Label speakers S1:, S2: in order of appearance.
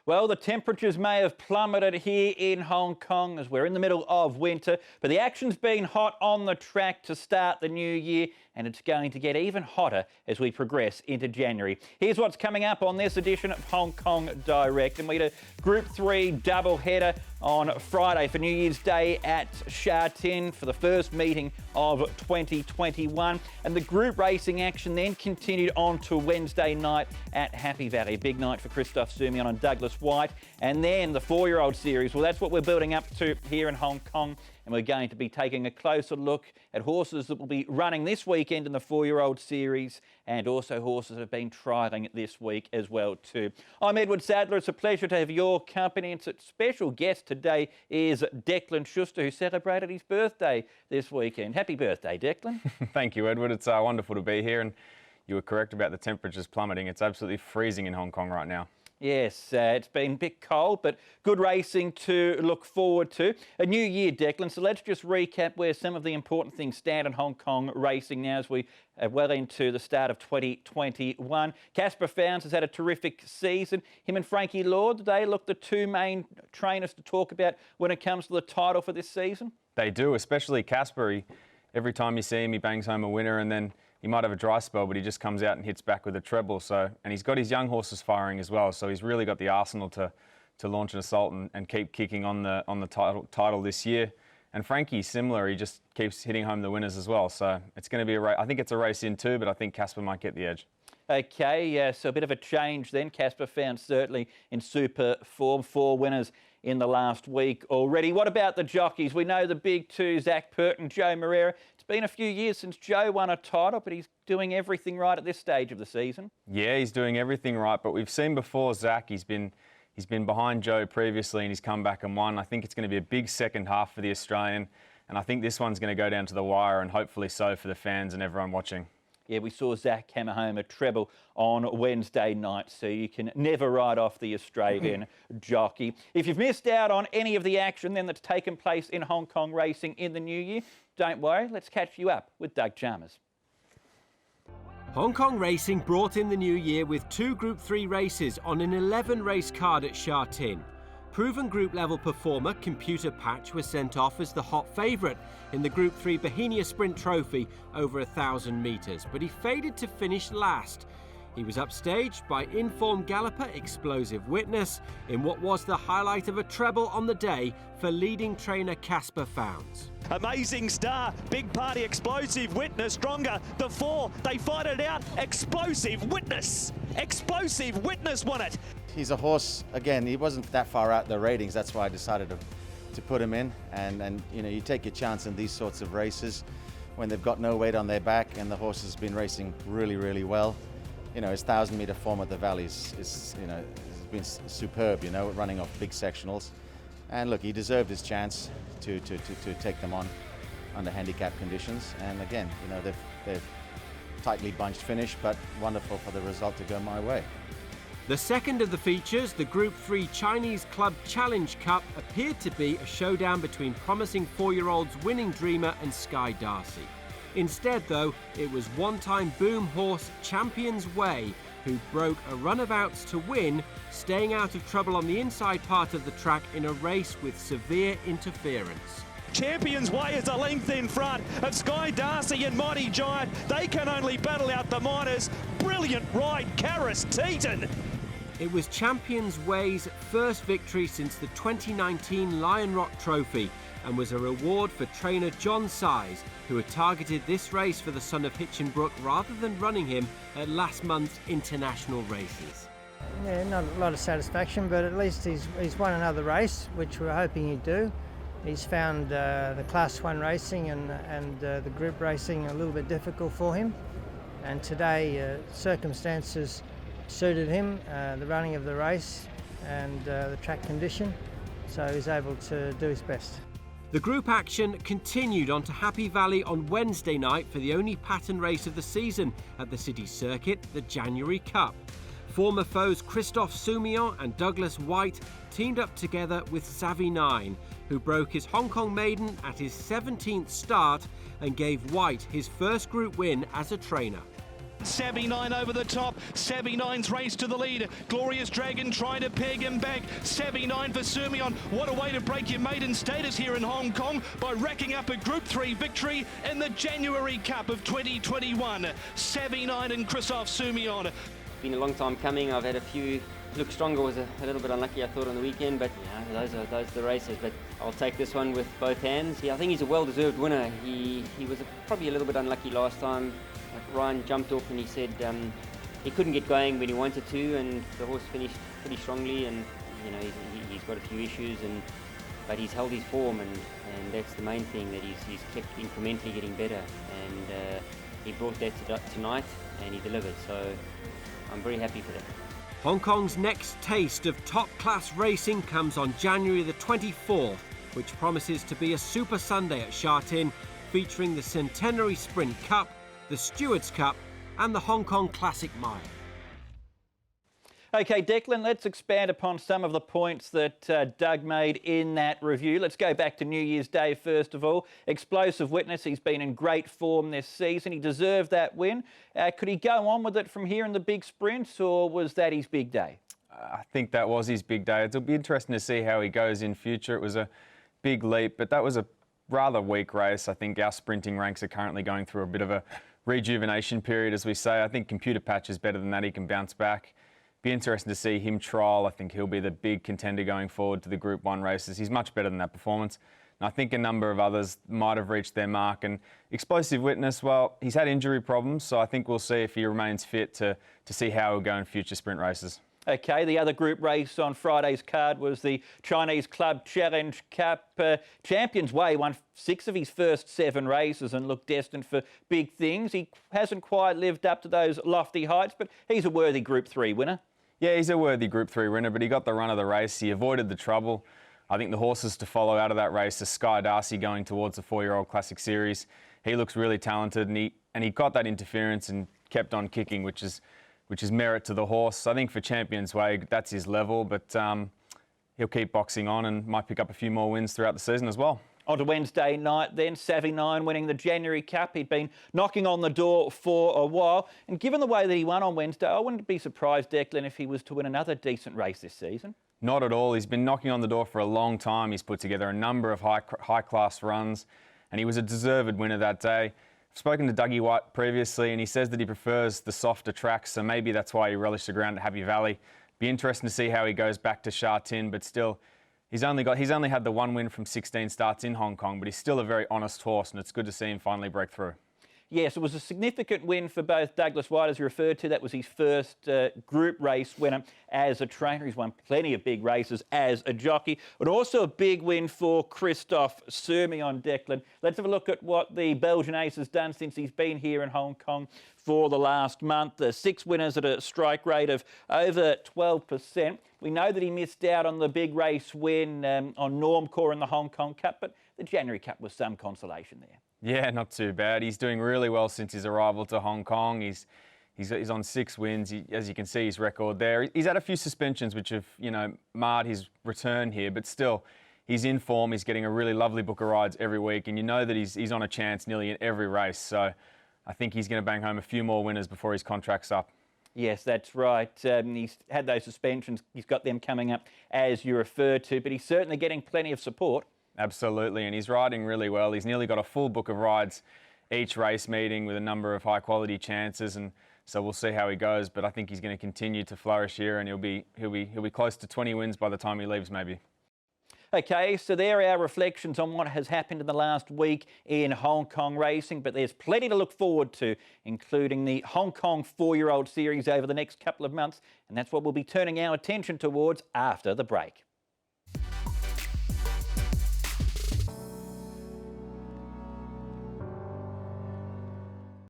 S1: Well, the temperatures may have plummeted here in Hong Kong as we're in the middle of winter, but the action's been hot on the track to start the new year, and it's going to get even hotter as we progress into January. Here's what's coming up on this edition of Hong Kong Direct. And we had a Group 3 double-header on Friday for New Year's Day at Sha Tin for the first meeting of 2021. And the group racing action then continued on to Wednesday night at Happy Valley. Big night for Christophe Soumillon and Douglas White. And then the 4-year-old series, well, that's what we're building up to here in Hong Kong. And we're going to be taking a closer look at horses that will be running this weekend in the 4-year-old series, and also horses that have been trialling this week as well too. I'm Edward Sadler. It's a pleasure to have your company. And a special guest today is Declan Schuster, who celebrated his birthday this weekend. Happy birthday, Declan.
S2: Thank you, Edward. It's wonderful to be here, and you were correct about the temperatures plummeting. It's absolutely freezing in Hong Kong right now.
S1: Yes, it's been a bit cold, but good racing to look forward to. A new year, Declan, so let's just recap where some of the important things stand in Hong Kong racing now as we are well into the start of 2021. Caspar Fownes has had a terrific season. Him and Frankie Lord, they look the two main trainers to talk about when it comes to the title for this season.
S2: They do, especially Caspar. Every time you see him, he bangs home a winner, and then he might have a dry spell, but he just comes out and hits back with a treble. And he's got his young horses firing as well, so he's really got the arsenal to launch an assault and keep kicking on the title this year. And Frankie, similar, he just keeps hitting home the winners as well. So it's going to be a race. I think it's a race in two, but I think Caspar might get the edge.
S1: Okay, so a bit of a change then. Caspar Fownes certainly in super form. 4 winners in the last week already. What about the jockeys? We know the big two, Zach Pert and Joe Moreira. It's been a few years since Joe won a title, but he's doing everything right at this stage of the season.
S2: Yeah, he's doing everything right, but we've seen before Zach, he's been behind Joe previously and he's come back and won. I think it's going to be a big second half for the Australian, and I think this one's going to go down to the wire, and hopefully so for the fans and everyone watching.
S1: Yeah, we saw Zach hammer home a treble on Wednesday night, so you can never write off the Australian jockey. If you've missed out on any of the action then that's taken place in Hong Kong racing in the new year, don't worry, let's catch you up with Doug Chalmers.
S3: Hong Kong racing brought in the new year with 2 Group 3 races on an 11-race card at Sha Tin. Proven group level performer Computer Patch was sent off as the hot favourite in the Group 3 Bohemia Sprint Trophy over 1,000 metres, but he faded to finish last. He was upstaged by informed galloper Explosive Witness in what was the highlight of a treble on the day for leading trainer Caspar Fownes.
S4: Amazing Star, Big Party, Explosive Witness, stronger. The 4, they fight it out. Explosive Witness won it.
S5: He's a horse, again, he wasn't that far out the ratings, that's why I decided to put him in. And you know, you take your chance in these sorts of races when they've got no weight on their back and the horse has been racing really, really well. You know, his 1,000-metre form at the Valley is you know, has been superb, you know, running off big sectionals. And look, he deserved his chance to take them on under handicap conditions. And again, you know, they've tightly bunched finish, but wonderful for the result to go my way.
S3: The second of the features, the Group 3 Chinese Club Challenge Cup, appeared to be a showdown between promising 4-year-olds Winning Dreamer and Sky Darcy. Instead, though, it was one-time boom horse Champion's Way who broke a run of outs to win, staying out of trouble on the inside part of the track in a race with severe interference.
S4: Champion's Way is a length in front of Sky Darcy and Mighty Giant. They can only battle out the minors. Brilliant ride, Karis Teeton.
S3: It was Champion's Way's first victory since the 2019 Lion Rock Trophy and was a reward for trainer John Size, who had targeted this race for the son of Hitchinbrook rather than running him at last month's international races.
S6: Yeah, not a lot of satisfaction, but at least he's won another race, which we're hoping he'd do. He's found the Class 1 racing and the group racing a little bit difficult for him. And today, circumstances suited him, the running of the race and the track condition, so he's able to do his best.
S3: The group action continued on to Happy Valley on Wednesday night for the only pattern race of the season at the city circuit, the January Cup. Former foes Christophe Soumillon and Douglas White teamed up together with Savvy 9, who broke his Hong Kong maiden at his 17th start and gave White his first group win as a trainer.
S4: Savvy 9 over the top. Savvy 9's race to the lead. Glorious Dragon trying to peg him back. Savvy 9 for Sirmion. What a way to break your maiden status here in Hong Kong by racking up a Group 3 victory in the January Cup of 2021. Savvy 9 and Christoph Sirmion.
S7: Been a long time coming. I've had a few. Look Stronger was a little bit unlucky, I thought, on the weekend, but those are the races. But I'll take this one with both hands. Yeah, I think he's a well-deserved winner. He was probably a little bit unlucky last time. Ryan jumped off and he said he couldn't get going when he wanted to, and the horse finished pretty strongly. And you know he's got a few issues, but he's held his form, and that's the main thing, that he's kept incrementally getting better. And he brought that tonight, and he delivered. So I'm very happy for that.
S3: Hong Kong's next taste of top-class racing comes on January the 24th, which promises to be a Super Sunday at Sha Tin, featuring the Centenary Sprint Cup, the Stewards Cup and the Hong Kong Classic Mile.
S1: OK, Declan, let's expand upon some of the points that Doug made in that review. Let's go back to New Year's Day first of all. Explosive Witness, he's been in great form this season. He deserved that win. Could he go on with it from here in the big sprints, or was that his big day?
S2: I think that was his big day. It'll be interesting to see how he goes in future. It was a big leap, but that was a rather weak race. I think our sprinting ranks are currently going through a bit of a rejuvenation period, as we say. I think Computer Patch is better than that. He can bounce back. Be interesting to see him trial. I think he'll be the big contender going forward to the Group 1 races. He's much better than that performance. And I think a number of others might have reached their mark. And Explosive Witness, well, he's had injury problems, so I think we'll see if he remains fit to see how he'll go in future sprint races. OK, the other group race on Friday's card was the Chinese Club Challenge Cup. Champions Way won 6 of his first 7 races and looked destined for big things. He hasn't quite lived up to those lofty heights, but he's a worthy Group 3 winner. Yeah, he's a worthy Group 3 winner, but he got the run of the race. He avoided the trouble. I think the horses to follow out of that race are Sky Darcy going towards the 4-year-old Classic Series. He looks really talented, and he got that interference and kept on kicking, which is merit to the horse. I think for Champions Way, that's his level, but he'll keep boxing on and might pick up a few more wins throughout the season as well.
S1: On to Wednesday night then, Savvy 9 winning the January Cup. He'd been knocking on the door for a while. And given the way that he won on Wednesday, I wouldn't be surprised, Declan, if he was to win another decent race this season.
S2: Not at all. He's been knocking on the door for a long time. He's put together a number of high-class runs, and he was a deserved winner that day. I've spoken to Dougie White previously, and he says that he prefers the softer tracks, so maybe that's why he relished the ground at Happy Valley. Be interesting to see how he goes back to Sha Tin, but still, he's only had the 1 win from 16 starts in Hong Kong, but he's still a very honest horse, and it's good to see him finally break through.
S1: Yes, it was a significant win for both Douglas White, as you referred to. That was his first group race winner as a trainer. He's won plenty of big races as a jockey, but also a big win for Christoph Sirmion, Declan. Let's have a look at what the Belgian ace has done since he's been here in Hong Kong for the last month. 6 winners at a strike rate of over 12%. We know that he missed out on the big race win on Normcore in the Hong Kong Cup, but the January Cup was some consolation there. Yeah, not too bad. He's doing really well since his arrival to Hong Kong. He's on 6 wins. As you can see, his record there. He's had a few suspensions which have, marred his return here, but still, he's in form. He's getting a really lovely book of rides every week, and you know that he's on a chance nearly in every race. So I think he's going to bang home a few more winners before his contract's up. Yes, that's right. He's had those suspensions. He's got them coming up, as you referred to, but he's certainly getting plenty of support. Absolutely, and he's riding really well. He's nearly got a full book of rides each race meeting with a number of high-quality chances, and so we'll see how he goes. But I think he's going to continue to flourish here, and he'll be close to 20 wins by the time he leaves, maybe. OK, so there are our reflections on what has happened in the last week in Hong Kong racing, but there's plenty to look forward to, including the Hong Kong 4-year-old series over the next couple of months, and that's what we'll be turning our attention towards after the break.